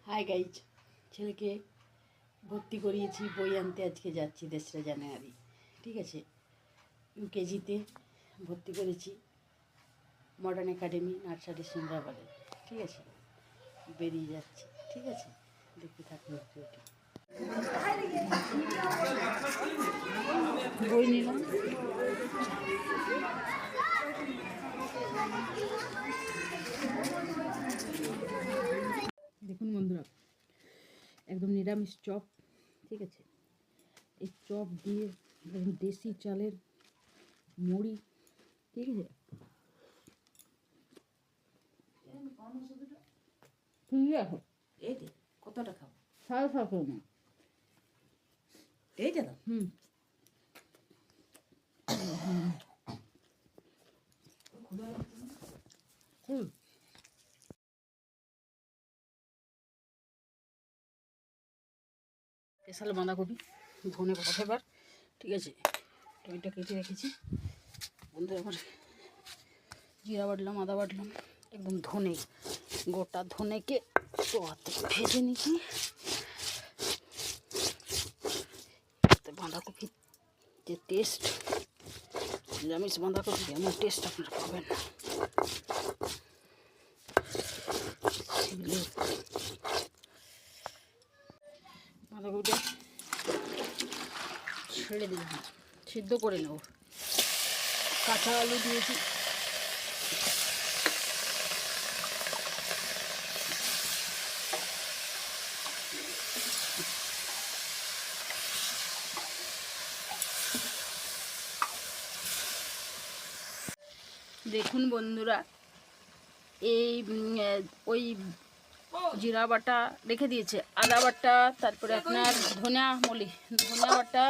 Hi guys, ছেলেকে ভর্তি করিয়েছি, বই আনতে আজকে যাচ্ছি 3 জানুয়ারি। ঠিক আছে, ইউকেজিতে ভর্তি করেছি মডার্ন একাডেমি নার্সারি সিমরাবাদে। ঠিক আছে, বেরিয়ে যাচ্ছি। ঠিক আছে, দেখতে থাকুন ভিডিওটি। বই নিলাম। দেখুন বন্ধুরা, একদম নিরামিষ চপ। ঠিক আছে, এই চপ দিয়ে দেশি চালের মুড়ি। ঠিক আছে, কতটা খাবো? 750 না, এইটা তো স্পেশাল বাঁধাকপি, ধনে পাতা ফেবার। ঠিক আছে, টমেটো কেটে রেখেছি বন্ধু। আমার জিরা বাটলাম, আদা বাটলাম, একদম ধনে, গোটা ধনেকে পোয়াতে ভেজে নিচ্ছি। বাঁধাকপির যে টেস্ট, নিরামিষ বাঁধাকপি এমন টেস্ট আপনারা পাবেন না। বাঁধাকপিটা ছেড়ে দিলাম, সিদ্ধ করে নেব। কাঁচা আলু দিয়েছি, দেখুন বন্ধুরা। এই ওই জিরা বাটা রেখে দিয়েছে, আদা বাটা, তারপরে আপনার ধনিয়া বাটা,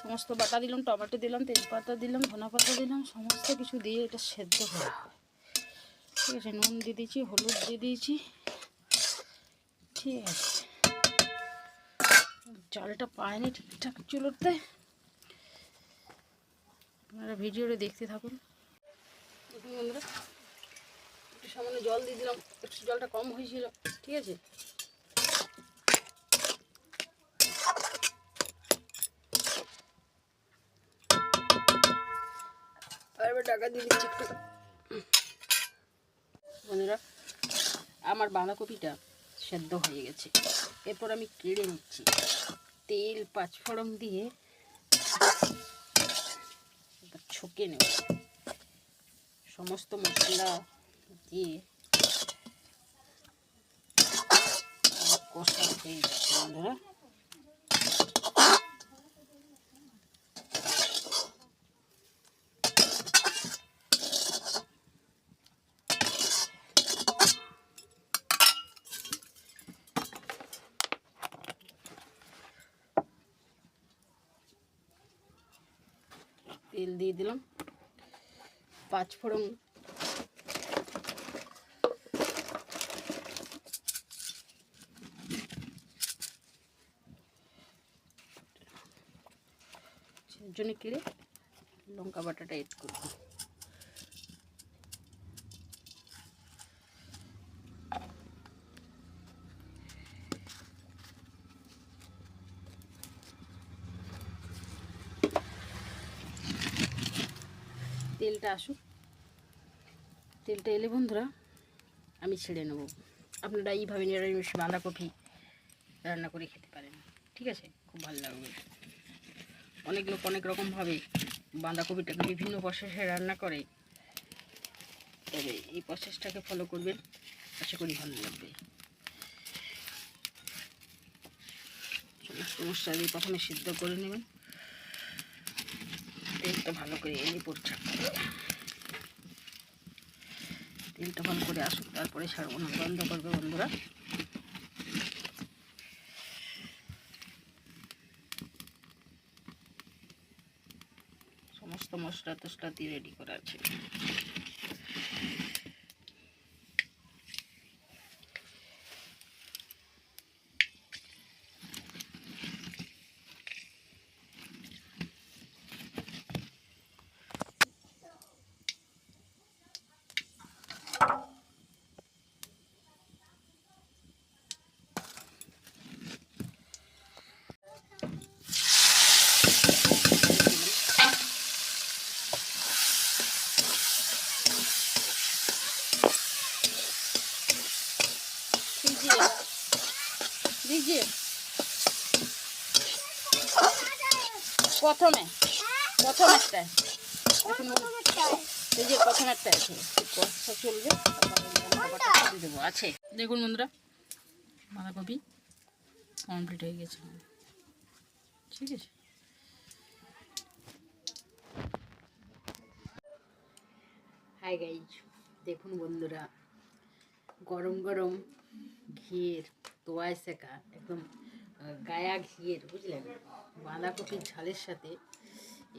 সমস্ত বাটা দিলাম, টমেটো দিলাম, তেজপাতা দিলাম, ধনা পাতা দিলাম, সমস্ত কিছু দিয়ে এটা সেদ্ধ করা হবে। ঠিক আছে, নুন দিয়ে দিয়েছি, হলুদ দিয়ে দিয়েছি। ঠিক আছে, চালটা পায়নি ঠিকঠাক চুলোতে। আপনারা ভিডিওটা দেখতে থাকুন। দেখুন বন্ধুরা, একটু সামান্য জল দিয়ে দিলাম, একটু জলটা কম হয়েছিল। ঠিক আছে, আর এবার ঢাকা দিয়ে দিচ্ছি একটু। বন্ধুরা, আমার বাঁধাকপিটা সেদ্ধ হয়ে গেছে। এরপর আমি কেড়ে নিচ্ছি, তেল 5 ফোড়ন দিয়ে ছকে নেব। সমস্ত মশলা দিয়ে কষা হয়ে যাচ্ছে বন্ধুরা। তেল দিয়ে দিলাম, 5 ফোড়ন, জন্য কেড়ে লঙ্কা বাটাটা এড করব। তেলটা আসুক, তেলটা এলে বন্ধুরা আমি ছেড়ে নেব। আপনারা এইভাবে নিরামিষ বাঁধাকপি রান্না করে খেতে পারেন। ঠিক আছে, খুব ভালো লাগবে। অনেক লোক অনেক রকমভাবে বাঁধাকপিটাকে বিভিন্ন প্রসেসে রান্না করে, তবে এই প্রসেসটাকে ফলো করবেন, আশা করি ভালো লাগবে। সমস্ত মশলা দিয়ে প্রথমে সিদ্ধ করে নেবেন, তেলটা ভালো করে এনে পড়ছে। তেলটা ভালো করে আসুক, তারপরে ছাড়বো না, বন্ধ করবে বন্ধুরা। সমস্ত মশলা টসলা দিয়ে রেডি করা আছে। ভিজিয়ে ভিজিয়ে প্রথমে একটাই এখন এই যে প্রথম একটা আছে কষা চলবে দেবো আছে। দেখুন বন্ধুরা বাঁধাকপি কমপ্লিট হয়ে গেছে, ঠিক আছে। হাই গাইজ, দেখুন বন্ধুরা গরম গরম ঘিয়ের তোয়ায় সেকা একদম গায়া ঘিয়ের, বুঝলেন, বাঁধাকপির ঝালের সাথে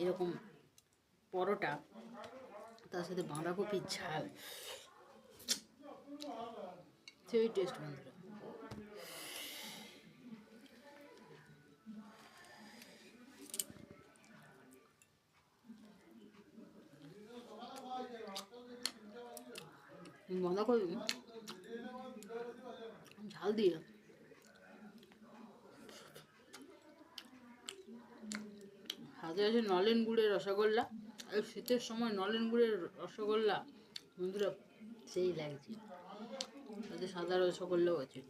এরকম পরোটা, তার সাথে বাঁধাকপির ঝাল, সেই টেস্ট বন্ধুরা। বাঁধাকপি ঝাল দিয়ে হাতে আছে নলেন গুড়ের রসগোল্লা, এই শীতের সময় নলেন গুড়ের রসগোল্লা বন্ধুরা সেই লাগছে, তাতে সাদা রসগোল্লাও আছে,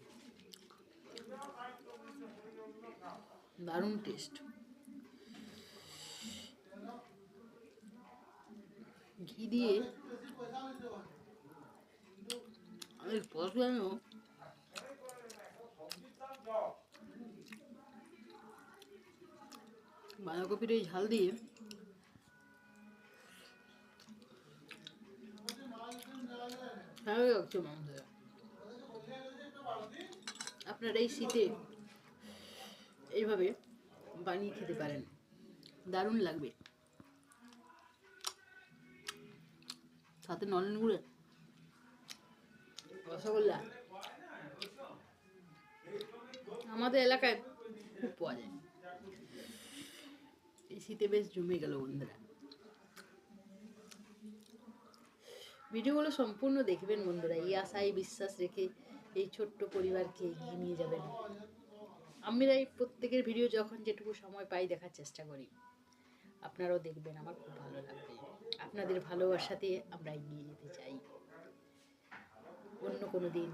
দারুণ টেস্ট। ঘি দিয়ে আমি পছন্দ বাঁধাকপির এই ঝাল দিয়ে ভালো লাগছে বন্ধুরা। আপনারা এই শীতে এইভাবে বানিয়ে খেতে পারেন, দারুণ লাগবে, সাথে নলেন গুড়ে রসগোল্লা আমাদের এলাকায় খুব পাওয়া যায়, এই শীতে বেশ জমে গেল বন্ধুরা। ভিডিওগুলো সম্পূর্ণ দেখবেন বন্ধুরা, এই আশায় বিশ্বাস রেখে এই ছোট্ট পরিবারকে এগিয়ে নিয়ে যাবেন। আমরা এই প্রত্যেকের ভিডিও যখন যেটুকু সময় পাই দেখার চেষ্টা করি, আপনারাও দেখবেন, আমার খুব ভালো লাগবে। আপনাদের ভালোবাসাতে আমরা এগিয়ে যেতে চাই। অন্য কোনো দিন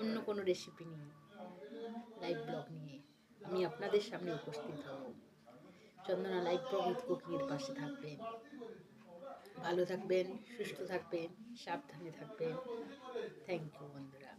অন্য কোনো রেসিপি নিয়ে, লাইভ ব্লগ নিয়ে আমি আপনাদের সামনে উপস্থিত হব। চন্দনা লাইভ ব্লগ উইথ কুকিংয়ের পাশে থাকবেন। ভালো থাকবেন, সুস্থ থাকবেন, সাবধানে থাকবেন। থ্যাংক ইউ বন্ধুরা।